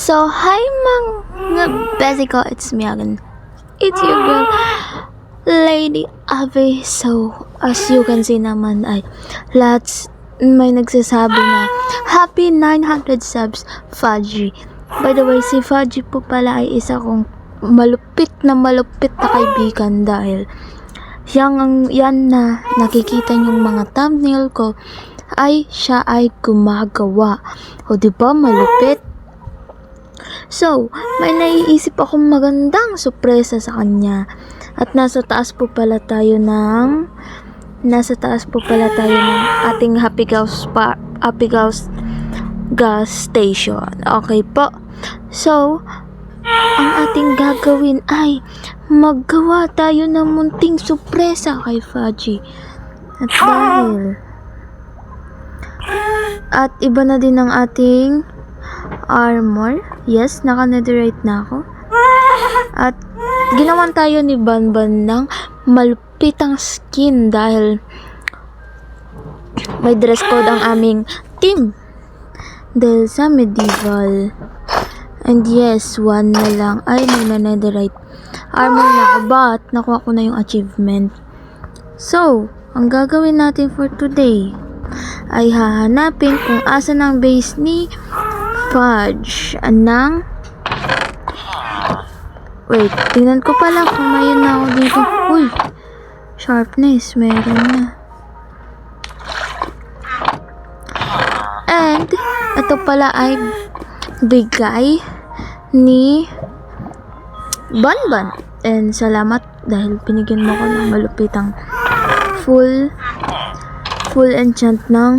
So, hi mga besi ko, it's me again. It's your girl, Lady Ave. So, as you can see naman ay lahat may nagsasabi na happy 900 subs, Fudgy. By the way, si Fudgy po pala ay isa kong malupit na kaibigan dahil yan na nakikita niyong mga thumbnail ko ay siya ay gumagawa. O diba malupit? So, may naiisip akong magandang sorpresa sa kanya. At nasa taas po pala tayo ng ating Happy gas station. Okay po. So, ang ating gagawin ay maggawa tayo ng munting sorpresa kay Fudgy. At iba na din ang ating armor. Yes, naka-netherite na ako. At ginawan tayo ni Banban ng malupitang skin dahil may dress code ang aming team dahil sa medieval. And yes, one na lang ay may netherite armor na ako, but nakuha ko na yung achievement. So, ang gagawin natin for today ay hahanapin kung asan ang base ni Fudge. Wait, tingnan ko pala kung mayroon na ako dito. Uy, sharpness, meron na. And, ito pala ay bigay ni Banban. And salamat dahil binigyan mo ko ng malupitang full enchant ng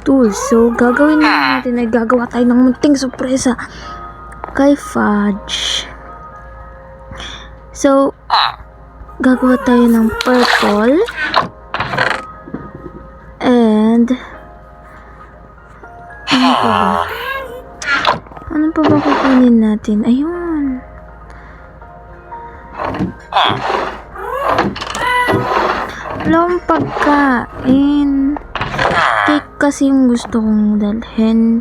tools. So, gagawin natin ay gagawa tayo ng munting sorpresa kay Fudge. So, gagawa tayo ng purple and ano pa ba kukunin natin? Ayun. Walang pagkain. Cake kasi yung gusto kong dalhin.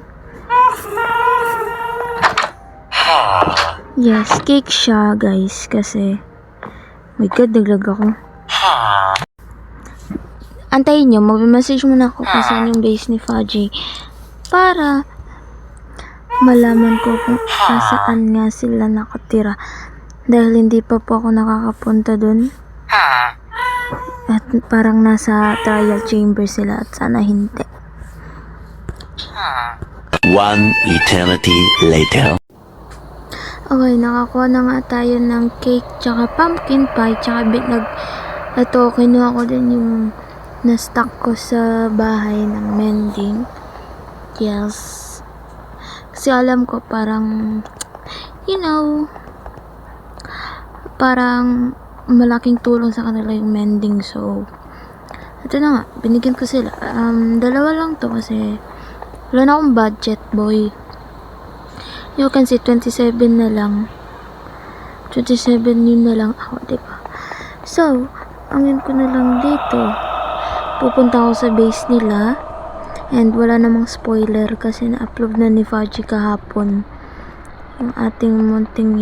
Yes, cake siya guys. Kasi my god, naglag ako. Antayin nyo, mag-message muna ako kung saan yung base ni Fudgy para malaman ko kung saan nga sila nakatira dahil hindi pa po ako nakakapunta dun. At parang nasa trial chamber sila at sana hindi. One eternity later. Okay, nakakuha na nga tayo ng cake tsaka pumpkin pie tsaka ito, kinuha ko din yung na-stock ko sa bahay ng mending. Yes. Kasi alam ko parang parang malaking tulong sa kanila yung mending. So, ito na nga, binigyan ko sila. Dalawa lang to kasi wala na akong budget, boy. You can see, 27 na lang. 27 yun na lang ako, diba? So, angin ko na lang dito. Pupunta ako sa base nila. And wala namang spoiler kasi na-upload na ni Fudgy kahapon yung ating munting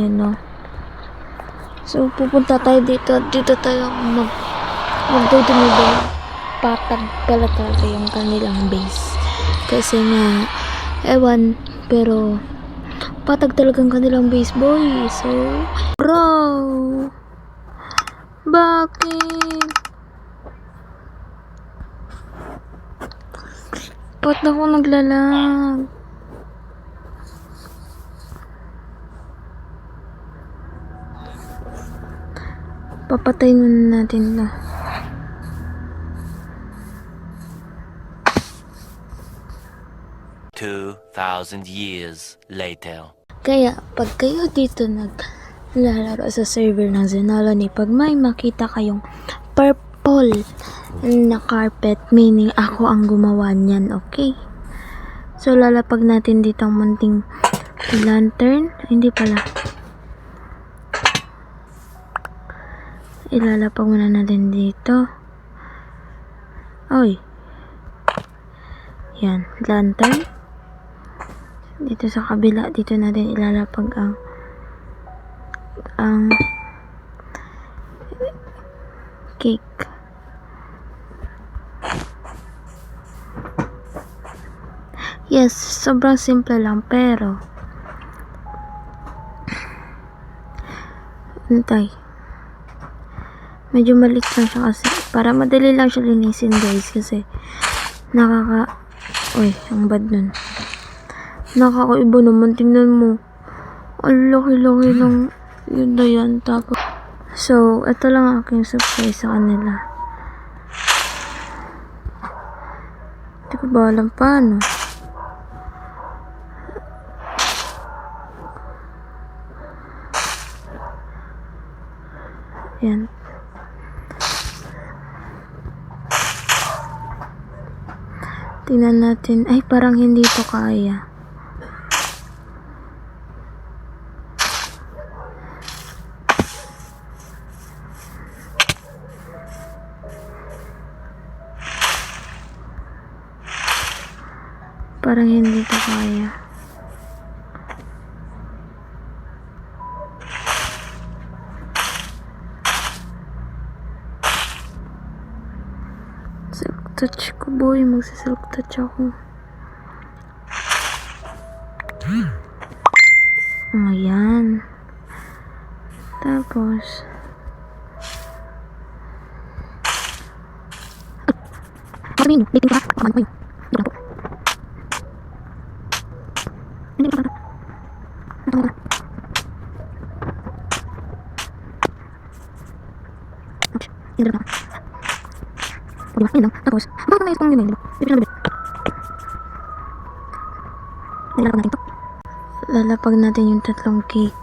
So, pupunta tayo dito. Dito tayo magdudumidum. Patag pala talaga yung kanilang base. Kasi nga, ewan, pero patag talagang kanilang base, boy. So, bro, bakit? Ba't ako naglalag? Papatayin muna natin na. $2,000 years later. Kaya, pag kayo dito naglalaro sa server ng Zenalony, pag may makita kayong purple na carpet, meaning ako ang gumawa niyan, okay? So, lalapag natin dito ang munting lantern. Hindi pala. Ilalapag muna natin dito. Oy. Yan, lantern. dito sa kabila, dito natin ilalapag ang cake. Yes, sobrang simple lang, pero antay. Medyo maliit lang siya kasi para madali lang siya linisin, guys, kasi uy, ang bad nun. Nakakaiba naman, tingnan mo. Ang laki-laki ng yun na yan. Tapos, so, ito lang aking surprise sa kanila. Hindi ko ba alam paano. Yan. Tingnan natin. Ay, parang hindi to kaya. Parang hindi to kaya. Self-touch ko, boy. Magsa-self-touch ako. Ayan. Tapos, tapos, bakit na itong yun? Lalapag natin yung tatlong cake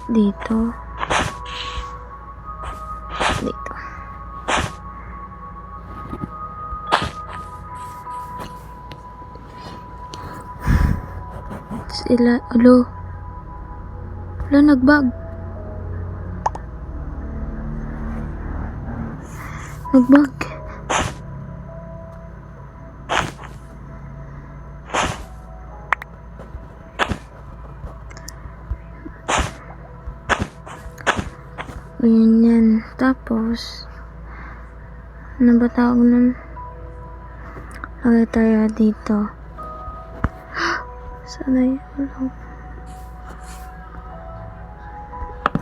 dito. Alo, nagbag. Ganyan. Tapos, ano ba tawag nun? Lagay tayo dito. Sana yun.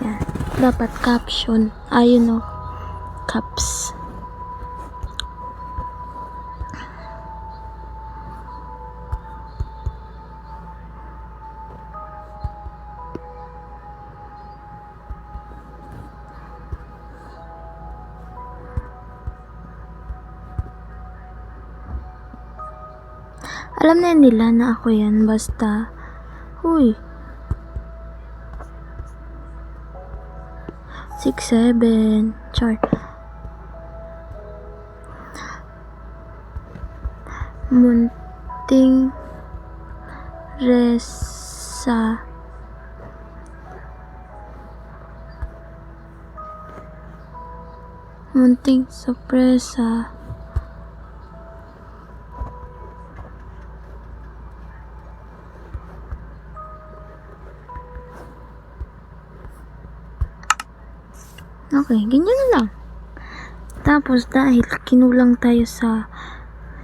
Yan. Dapat caption. Ayun o. Caps. Alam na nila na ako yan, basta, huy, 6, 7, char. Munting resa. Munting sorpresa. Okay, ganyan na lang. Tapos, dahil kinulang tayo sa,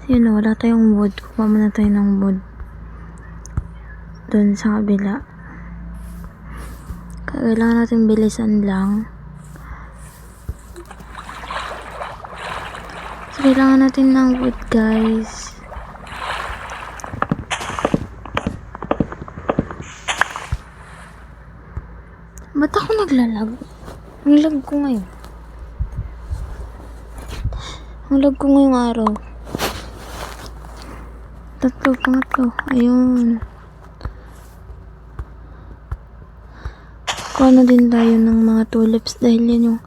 wala tayong wood. Kuha muna tayo ng wood. Doon sa kabila. Kailangan natin bilisan lang. So, kailangan natin ng wood, guys. Ba't ako naglalag? Ang lag ko ngayon. Ang lag ko ngayong araw. Tatlo, pangatlo. Ayun. Kuha na din tayo ng mga tulips dahil yan yung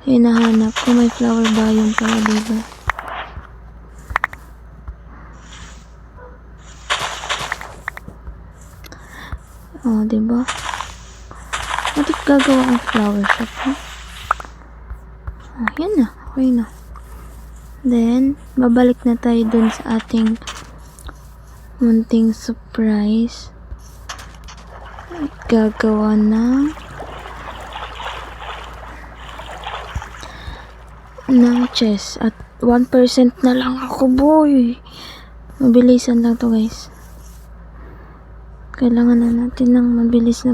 hinahanap ko. May flower biome pala dito. Oh, diba? Bakit gagawa ang flower shop, ha? Yan na. Okay na. Then, babalik na tayo dun sa ating munting surprise. Gagawa ng chess at 1% na lang ako, boy. Mabilisan lang to, guys. Kailangan na natin ng mabilis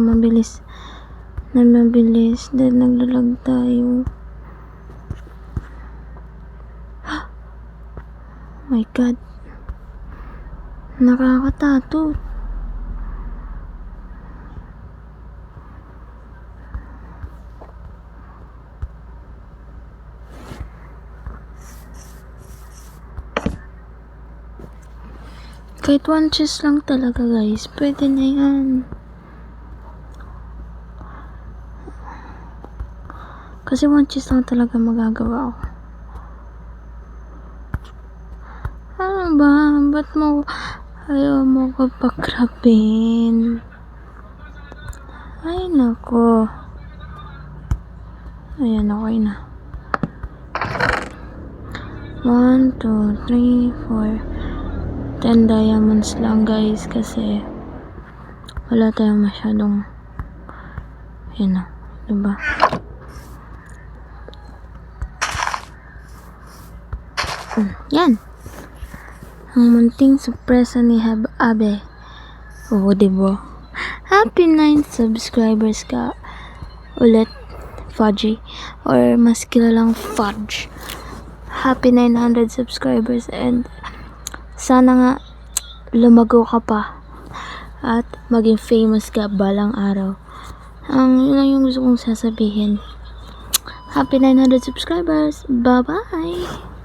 dahil naglalag tayo. My God, nakakatakot. Kahit 1 chess lang talaga, guys, pwede na yan. Kasi 1 chess lang talaga magagawa ko. Ano ba? Ba't ayaw mo ko pakrapin? Ay, nako. Ayan, okay na. 1, 2, 3, 4. 10 diamonds lang, guys, kasi wala tayong masyadong yun na, diba? Yan ang munting sorpresa ni Abe. Oo, diba? Happy 9 subscribers ka ulit, Fudgy, or mas kilalang Fudge. Happy 900 subscribers, and sana nga lumago ka pa at maging famous ka balang araw. Yun lang yung gusto kong sasabihin. Happy 900 subscribers. Bye-bye!